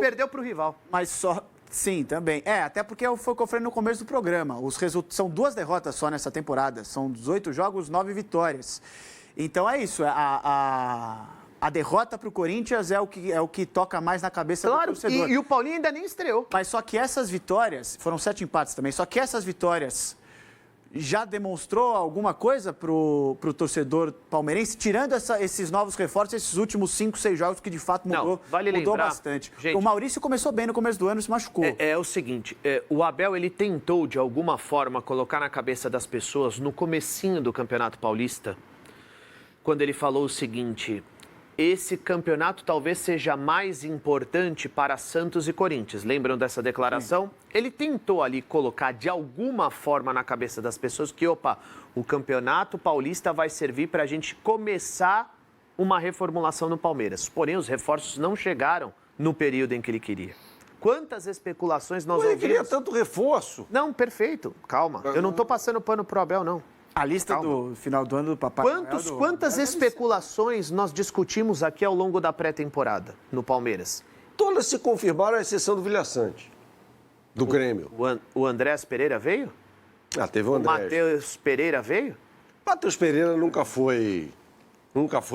perdeu para o rival. Mas só... Sim, também. Até porque foi o que eu falei no começo do programa. São 2 derrotas só nessa temporada. São 18 jogos, 9 vitórias. Então é isso. A derrota para o Corinthians é o que toca mais na cabeça do torcedor. E o Paulinho ainda nem estreou. Mas só que essas vitórias, foram 7 empates também, só que essas vitórias já demonstrou alguma coisa pro torcedor palmeirense, tirando esses novos reforços, esses últimos 5, 6 jogos que de fato mudou bastante. Gente, o Maurício começou bem no começo do ano e se machucou. É o seguinte, o Abel ele tentou de alguma forma colocar na cabeça das pessoas no comecinho do Campeonato Paulista, quando ele falou o seguinte: esse campeonato talvez seja mais importante para Santos e Corinthians. Lembram dessa declaração? Sim. Ele tentou ali colocar de alguma forma na cabeça das pessoas que, o Campeonato Paulista vai servir para a gente começar uma reformulação no Palmeiras. Porém, os reforços não chegaram no período em que ele queria. Quantas especulações nós ouvimos? Ele queria tanto reforço. Não, perfeito. Calma. Eu não estou passando pano pro Abel, não. A lista do final do ano do Papai Noel... Quantas especulações nós discutimos aqui ao longo da pré-temporada no Palmeiras? Todas se confirmaram, à exceção do Vilha Sante, do Grêmio. O Andrés Pereira veio? Teve o Andrés. O Matheus Pereira veio? Matheus Pereira nunca foi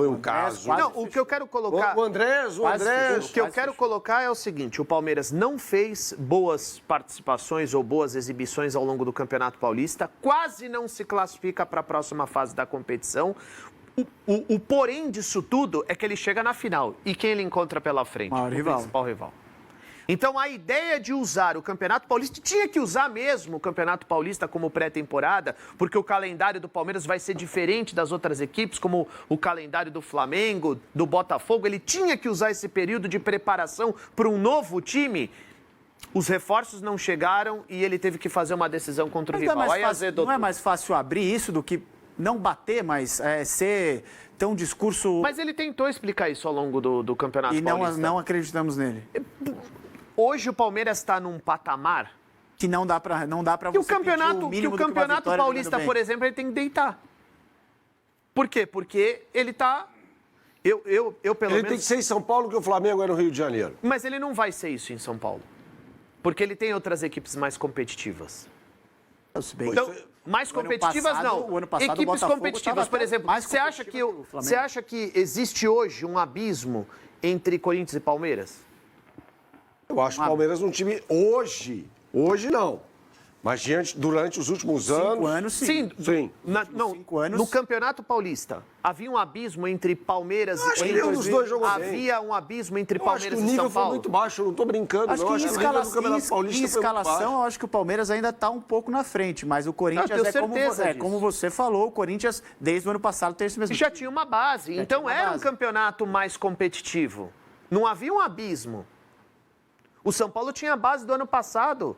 um caso. Não, o que eu quero colocar... O Andrés... O que eu quero colocar é o seguinte: o Palmeiras não fez boas participações ou boas exibições ao longo do Campeonato Paulista, quase não se classifica para a próxima fase da competição. O porém disso tudo é que ele chega na final. E quem ele encontra pela frente? O principal rival. Então, a ideia de usar o Campeonato Paulista, tinha que usar mesmo o Campeonato Paulista como pré-temporada, porque o calendário do Palmeiras vai ser diferente das outras equipes, como o calendário do Flamengo, do Botafogo. Ele tinha que usar esse período de preparação para um novo time. Os reforços não chegaram e ele teve que fazer uma decisão contra o rival. Não é mais fácil abrir isso do que não bater, mas ter um discurso... Mas ele tentou explicar isso ao longo do Campeonato Paulista. E não acreditamos nele. Hoje o Palmeiras está num patamar que não dá para você pedir o mínimo que o Campeonato Paulista, por exemplo, ele tem que deitar. Por quê? Porque ele está... Ele tem que ser em São Paulo, que o Flamengo é no Rio de Janeiro. Mas ele não vai ser isso em São Paulo. Porque ele tem outras equipes mais competitivas. Então, mais competitivas não. Equipes competitivas, por exemplo. Você acha que existe hoje um abismo entre Corinthians e Palmeiras? Eu acho o Palmeiras um time hoje não. Mas durante os últimos anos... 5 anos, sim. Sim. No Campeonato Paulista, havia um abismo entre Palmeiras e Corinthians. Nenhum dos dois jogou bem. Havia um abismo entre Palmeiras e São Paulo. O nível foi muito baixo, eu não estou brincando. Acho que em escalação, eu acho que o Palmeiras ainda está um pouco na frente, mas o Corinthians como você falou, o Corinthians, desde o ano passado, tem esse mesmo... Já tinha uma base, então era um campeonato mais competitivo. Não havia um abismo. O São Paulo tinha a base do ano passado.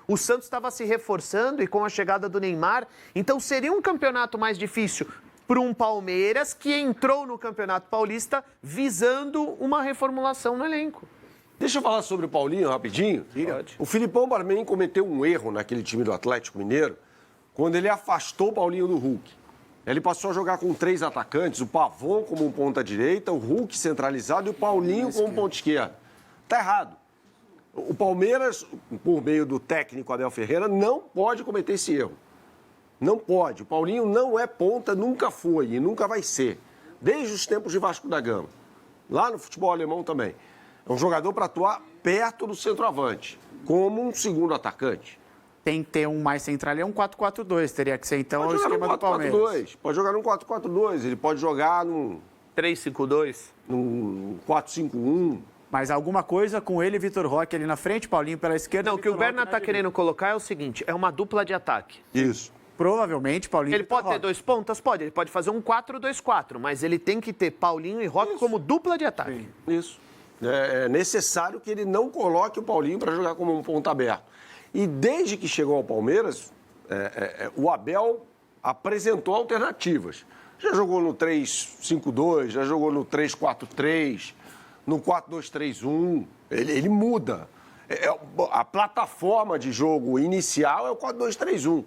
O Santos estava se reforçando e com a chegada do Neymar. Então seria um campeonato mais difícil para um Palmeiras que entrou no Campeonato Paulista visando uma reformulação no elenco. Deixa eu falar sobre o Paulinho rapidinho. O Filipão Barmen cometeu um erro naquele time do Atlético Mineiro quando ele afastou o Paulinho do Hulk. Ele passou a jogar com 3 atacantes, o Pavon como um ponta-direita, o Hulk centralizado e o Paulinho como ponta esquerda. Tá errado. O Palmeiras, por meio do técnico Abel Ferreira, não pode cometer esse erro. Não pode. O Paulinho não é ponta, nunca foi e nunca vai ser. Desde os tempos de Vasco da Gama. Lá no futebol alemão também. É um jogador para atuar perto do centroavante, como um segundo atacante. Tem que ter um mais central, é um 4-4-2, teria que ser então o esquema do Palmeiras. Pode jogar num 4-4-2, ele pode jogar num 3-5-2, num 4-5-1. Mas alguma coisa com ele e Vitor Roque ali na frente, Paulinho pela esquerda. Não, o que o Berna está querendo colocar é o seguinte, é uma dupla de ataque. Isso. Provavelmente, Paulinho. Ele pode ter 2 pontas? Pode. Ele pode fazer um 4-2-4, mas ele tem que ter Paulinho e Roque como dupla de ataque. Sim. Isso. É necessário que ele não coloque o Paulinho para jogar como um ponta aberto. E desde que chegou ao Palmeiras, o Abel apresentou alternativas. Já jogou no 3-5-2, já jogou no 3-4-3, no 4-2-3-1. Ele muda. A plataforma de jogo inicial é o 4-2-3-1.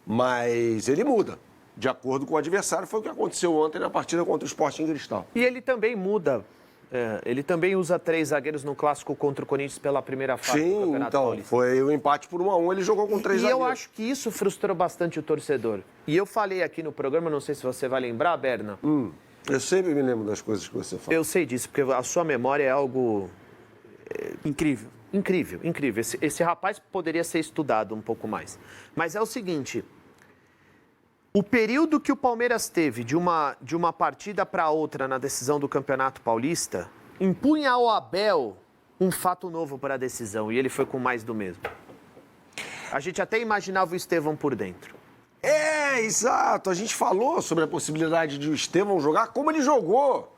Mas ele muda. De acordo com o adversário, foi o que aconteceu ontem na partida contra o Sporting Cristal. E ele também muda Ele também usa 3 zagueiros no clássico contra o Corinthians pela primeira fase do Sim, Campeonato então, Paulista. foi o empate por 1-1, ele jogou com 3 E zagueiros. eu acho que isso frustrou bastante o torcedor. E eu falei aqui no programa, não sei se você vai lembrar, Berna. Eu sempre me lembro das coisas que você fala. Eu sei disso, porque a sua memória é algo Incrível. incrível, incrível. Esse rapaz poderia ser estudado um pouco mais. Mas é o seguinte, o período que o Palmeiras teve de uma partida para outra na decisão do Campeonato Paulista impunha ao Abel um fato novo para a decisão, e ele foi com mais do mesmo. A gente até imaginava o Estevão por dentro. Exato. A gente falou sobre a possibilidade de o Estevão jogar como ele jogou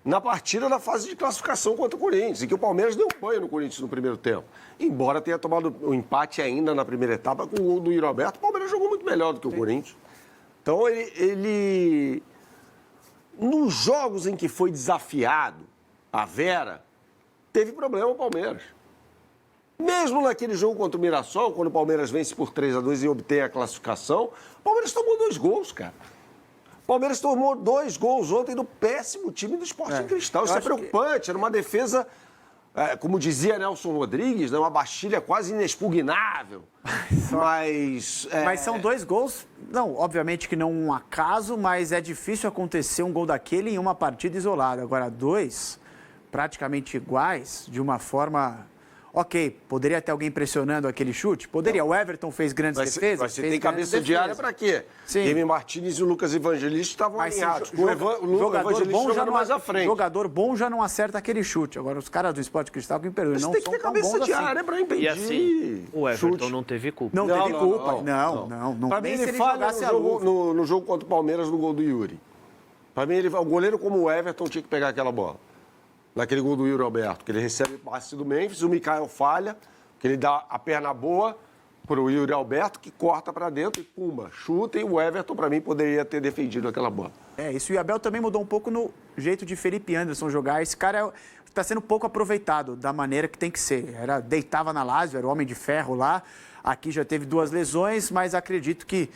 na partida da fase de classificação contra o Corinthians, em que o Palmeiras deu um banho no Corinthians no primeiro tempo. Embora tenha tomado o empate ainda na primeira etapa com o gol do Yuri Alberto, o Palmeiras jogou muito melhor do que o Corinthians. Então, ele... Nos jogos em que foi desafiado a Vera, teve problema o Palmeiras. Mesmo naquele jogo contra o Mirassol, quando o Palmeiras vence por 3-2 e obtém a classificação, o Palmeiras tomou 2 gols, cara. O Palmeiras tomou 2 gols ontem do péssimo time do Sporting Cristal. Isso é preocupante. Era uma defesa, como dizia Nelson Rodrigues, né, uma Bastilha quase inexpugnável. Mas são 2 gols, não, obviamente que não um acaso, mas é difícil acontecer um gol daquele em uma partida isolada. Agora, 2 praticamente iguais, de uma forma... Ok, poderia ter alguém pressionando aquele chute? Poderia. O Everton fez grandes defesas. Mas você tem cabeça de área para quê? Sim. Emi Martínez e o Lucas Evangelista estavam alinhados. O jogador bom já não mais à frente. Jogador bom já não acerta aquele chute. Agora, os caras do Sport Cristal que me perdoem, não Você tem que são ter tão cabeça bons de assim. área para impedir. E assim, o Everton chute. não teve culpa. Não teve culpa. Não. Para mim, Nem se ele falha jogasse a luva. no jogo contra o Palmeiras no gol do Yuri. Para mim, o goleiro como o Everton tinha que pegar aquela bola. Naquele gol do Yuri Alberto, que ele recebe o passe do Memphis, o Mikael falha, que ele dá a perna boa para o Yuri Alberto, que corta para dentro e pumba, chuta, e o Everton, para mim, poderia ter defendido aquela bola. Isso. E o Abel também mudou um pouco no jeito de Felipe Anderson jogar. Esse cara está sendo pouco aproveitado da maneira que tem que ser. Deitava na Lazio, era o homem de ferro lá. Aqui já teve 2 lesões, mas acredito que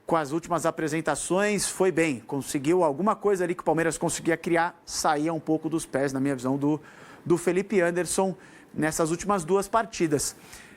com as últimas apresentações foi bem. Conseguiu alguma coisa ali que o Palmeiras conseguia criar, saía um pouco dos pés, na minha visão, do Felipe Anderson nessas últimas 2 partidas.